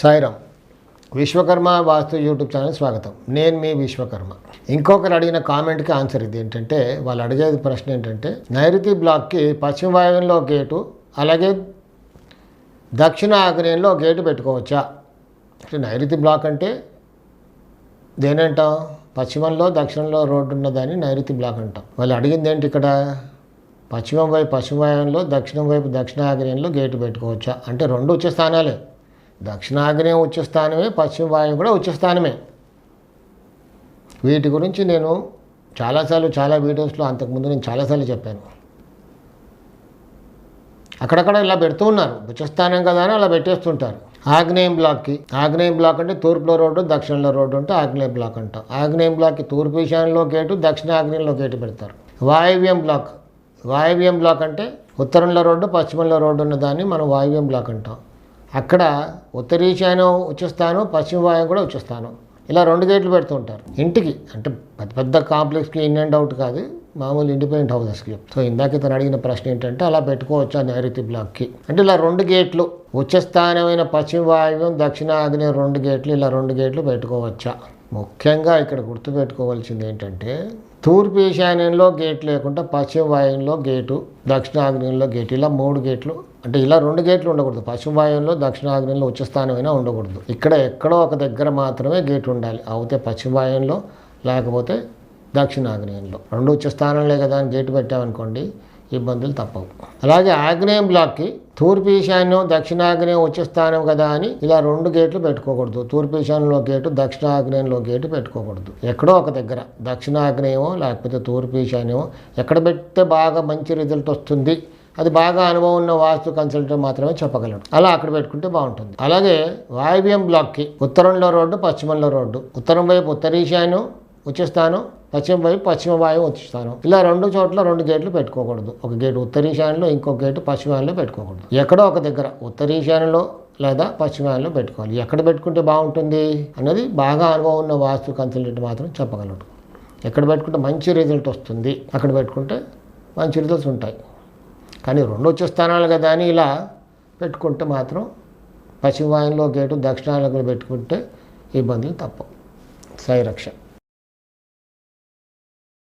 సాయిరామ్. విశ్వకర్మ వాస్తు YouTube channel స్వాగతం. నేను మీ విశ్వకర్మ. ఇంకొకరు అడిగిన కామెంట్కి ఆన్సర్ ఇది ఏంటంటే, వాళ్ళు అడిగేది ప్రశ్న ఏంటంటే, నైరుతి బ్లాక్కి పశ్చిమ వాయువ్యంలో గేటు, అలాగే దక్షిణ ఆగ్నేయంలో గేటు పెట్టుకోవచ్చా? అంటే నైరుతి బ్లాక్ అంటే దేనంటాం? పశ్చిమంలో దక్షిణంలో రోడ్డు ఉన్నదాన్ని నైరుతి బ్లాక్ అంటాం. వాళ్ళు అడిగింది ఏంటి ఇక్కడ? పశ్చిమం వైపు పశ్చిమ వాయువ్యంలో, దక్షిణం వైపు దక్షిణ ఆగ్నేయంలో గేటు పెట్టుకోవచ్చా అంటే రెండు ఉచ్చ స్థానాలే. దక్షిణాగ్నేయం ఉచ్చస్థానమే, పశ్చిమ వాయువు కూడా ఉచ్చస్థానమే. వీటి గురించి నేను చాలాసార్లు చాలా వీడియోస్లో అంతకుముందు నేను చాలాసార్లు చెప్పాను. అక్కడక్కడ ఇలా పెడుతూ ఉన్నారు, ఉచ్చస్థానం కదా అని అలా పెట్టేస్తుంటారు. ఆగ్నేయం బ్లాక్కి, ఆగ్నేయం బ్లాక్ అంటే తూర్పులో రోడ్డు, దక్షిణంలో రోడ్డు అంటే ఆగ్నేయ బ్లాక్ అంటాం. ఆగ్నేయం బ్లాక్కి తూర్పు ఈశాన్యంలో గేటు, దక్షిణ ఆగ్నేయంలో గేటు పెడతారు. వాయువ్యం బ్లాక్, వాయువ్యం బ్లాక్ అంటే ఉత్తరంలో రోడ్డు, పశ్చిమంలో రోడ్డు ఉన్న దాన్ని మనం వాయువ్యం బ్లాక్ అంటాం. అక్కడ ఉత్తర ఈశాన్యం ఉచ్చస్థానం, పశ్చిమ వాయువు కూడా ఉచ్చస్థానం. ఇలా రెండు గేట్లు పెడుతూ ఉంటారు ఇంటికి. అంటే పెద్ద పెద్ద కాంప్లెక్స్కి ఇన్ అండ్ అవుట్ కాదు, మామూలు ఇండిపెండెంట్ హౌసెస్కి. సో ఇందాక ఇతను అడిగిన ప్రశ్న ఏంటంటే, అలా పెట్టుకోవచ్చా నైరుతి బ్లాక్కి అంటే? ఇలా రెండు గేట్లు, ఉచ్చస్థానమైన పశ్చిమ వాయువ్యం, దక్షిణ ఆగ్నేయం రెండు గేట్లు, ఇలా రెండు గేట్లు పెట్టుకోవచ్చా? ముఖ్యంగా ఇక్కడ గుర్తుపెట్టుకోవాల్సింది ఏంటంటే, తూర్పు ఈశాన్యంలో గేట్ లేకుండా పశ్చిమ వాయువ్యంలో గేటు, దక్షిణ ఆగ్నేయంలో గేటు, ఇలా మూడు గేట్లు. అంటే ఇలా రెండు గేట్లు ఉండకూడదు. పశ్చిమ వాయువ్యంలో, దక్షిణ ఆగ్నేయంలో ఉచ్చస్థానమైనా ఉండకూడదు. ఇక్కడ ఎక్కడో ఒక దగ్గర మాత్రమే గేటు ఉండాలి. అయితే పశ్చిమ వాయువ్యంలో, లేకపోతే దక్షిణ ఆగ్నేయంలో. రెండు ఉచ్చస్థానంలే కదా అని గేటు పెట్టామనుకోండి, ఇబ్బందులు తప్పవు. అలాగే ఆగ్నేయం బ్లాక్కి తూర్పు ఈశాన్యం, దక్షిణాగ్నేయం ఉచ్చస్థానం కదా అని ఇలా రెండు గేట్లు పెట్టుకోకూడదు. తూర్పు ఈశాన్యంలో గేటు, దక్షిణాగ్నేయంలో గేటు పెట్టుకోకూడదు. ఎక్కడో ఒక దగ్గర దక్షిణాగ్నేయమో లేకపోతే తూర్పు ఈశాన్యమో ఎక్కడ పెడితే బాగా మంచి రిజల్ట్ వస్తుంది, అది బాగా అనుభవం ఉన్న వాస్తు కన్సల్టెంట్ మాత్రమే చెప్పగలడు. అలా అక్కడ పెట్టుకుంటే బాగుంటుంది. అలాగే వాయువ్యం బ్లాక్కి ఉత్తరంలో రోడ్డు, పశ్చిమంలో రోడ్డు. ఉత్తరం వైపు ఉత్తర ఈశాన్యం ఉచ్చస్థానం, పశ్చిమ వైపు పశ్చిమ వాయువు ఉచ్చస్థానం. ఇలా రెండు చోట్ల రెండు గేట్లు పెట్టుకోకూడదు. ఒక గేటు ఉత్తర ఈశాన్యంలో, ఇంకో గేటు పశ్చిమాన్యంలో పెట్టుకోకూడదు. ఎక్కడో ఒక దగ్గర ఉత్తర ఈశాన్యంలో లేదా పశ్చిమాన్యంలో పెట్టుకోవాలి. ఎక్కడ పెట్టుకుంటే బాగుంటుంది అన్నది బాగా అనుభవం ఉన్న వాస్తు కన్సల్టెంట్ మాత్రం చెప్పగలడు. ఎక్కడ పెట్టుకుంటే మంచి రిజల్ట్ వస్తుంది, అక్కడ పెట్టుకుంటే మంచి రిజల్ట్స్ ఉంటాయి. కానీ రెండు ఉచ్చస్థానాలు కదా అని ఇలా పెట్టుకుంటే మాత్రం పశ్చిమ వాయువులో గేటు, దక్షిణాలలో పెట్టుకుంటే ఇబ్బందులు తప్పవు. సాయి రక్ష.